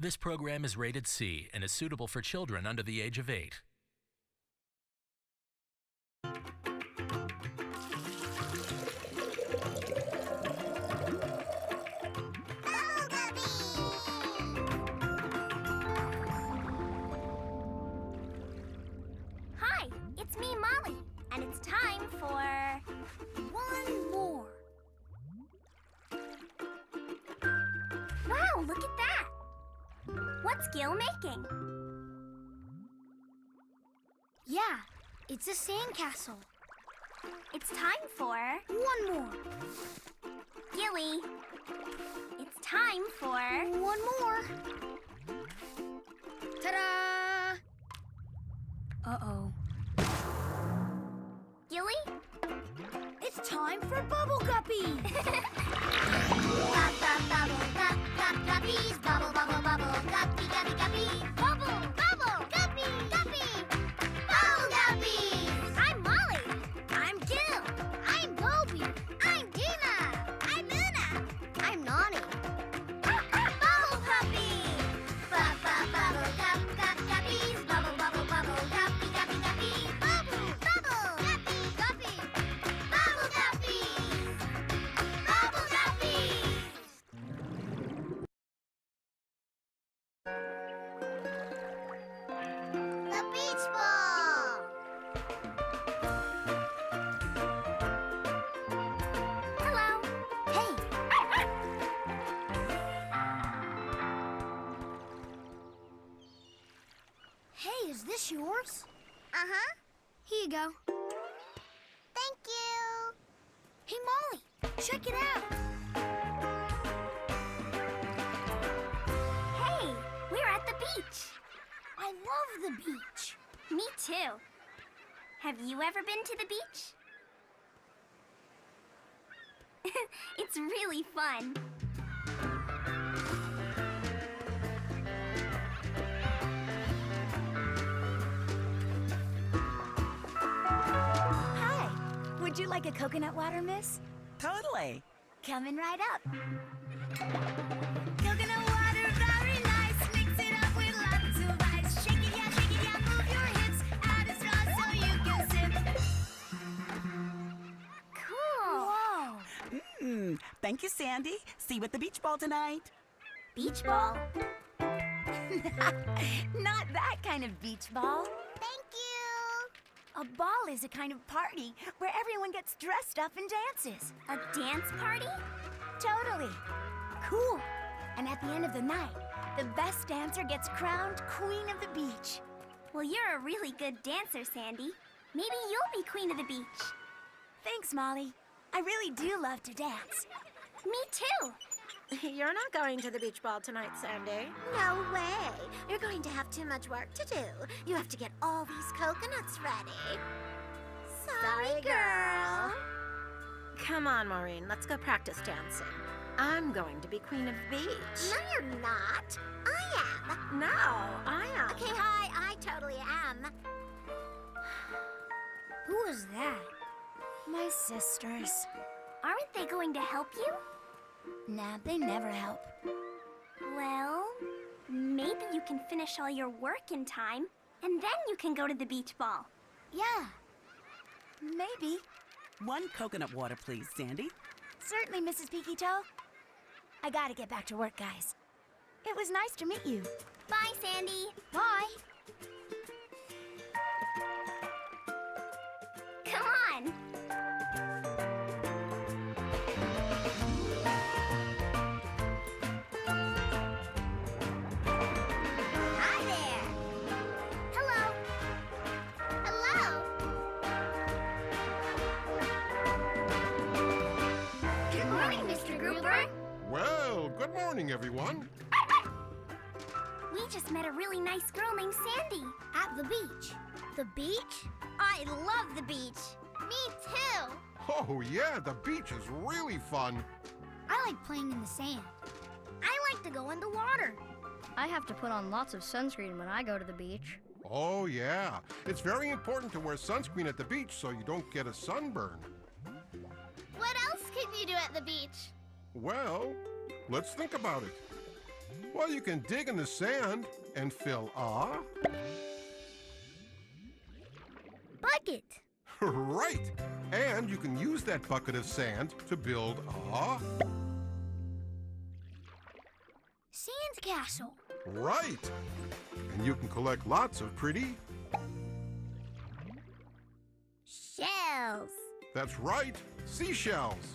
This program is rated C and is suitable for children under the age of 8. Hi, it's me, Molly, and it's time for one more. Wow, look at that! What's Gil making? Yeah, it's a sandcastle. It's time for One more. Gilly. It's time for One more. Ta-da! Uh-oh. Gilly? It's time for Bubble Guppy! Bubble, guppies, bubble, bubble, bubble, guppy, guppy, guppy. Bubble, bubble, guppy, guppy. Bubble guppies. I'm Molly. I'm Gil. I'm Gobi. I'm Dina. I'm Una. I'm Nani. Bubble puppy. Bubble, guppies. Bubble, bubble, bubble, guppy, guppy, guppy. Bubble, guppy, guppy. Bubble guppies. Bubble guppies. The beach ball. Hello. Hey, hey, is this yours? Uh-huh. Here you go. Thank you. Hey, Molly, check it out. Hey, we're at the beach. I love the beach. Me too. Have you ever been to the beach? It's really fun. Hi. Would you like a coconut water, miss? Totally. Coming right up. Coconut water, very nice. Mix it up with lots of ice. Shake it, yeah, move your hips. Add a straw so you can sip. Cool. Whoa. Thank you, Sandy. See you at the beach ball tonight. Beach ball. Not that kind of beach ball. Thank you. A ball is a kind of party where everyone gets dressed up and dances. A dance party? Totally. Cool. And at the end of the night, the best dancer gets crowned Queen of the Beach. Well, you're a really good dancer, Sandy. Maybe you'll be queen of the beach. Thanks, Molly. I really do love to dance. Me too. You're not going to the beach ball tonight, Sandy. No way. You're going to have too much work to do. You have to get all these coconuts ready. Sorry, girl. Come on, Maureen. Let's go practice dancing. I'm going to be queen of the beach. No, you're not. I am. No, I am. Okay, hi. I totally am. Who was that? My sisters. Aren't they going to help you? Nah, they never help. Well, maybe you can finish all your work in time, and then you can go to the beach ball. Yeah. Maybe. One coconut water, please, Sandy. Certainly, Mrs. Peaky Toe. I gotta get back to work, guys. It was nice to meet you. Bye, Sandy. Bye. Come on. Hi there. Hello. Hello. Good morning, Mr. Grouper. Well, good morning, everyone. We just met a really nice girl named Sandy. At the beach. The beach? I love the beach. Me too. Oh, yeah, the beach is really fun. I like playing in the sand. I like to go in the water. I have to put on lots of sunscreen when I go to the beach. Oh, yeah. It's very important to wear sunscreen at the beach so you don't get a sunburn. What else can you do at the beach? Well, let's think about it. Well, you can dig in the sand and fill a... Bucket. Right! And you can use that bucket of sand to build a... Sandcastle. Right! And you can collect lots of pretty... Shells. That's right, seashells.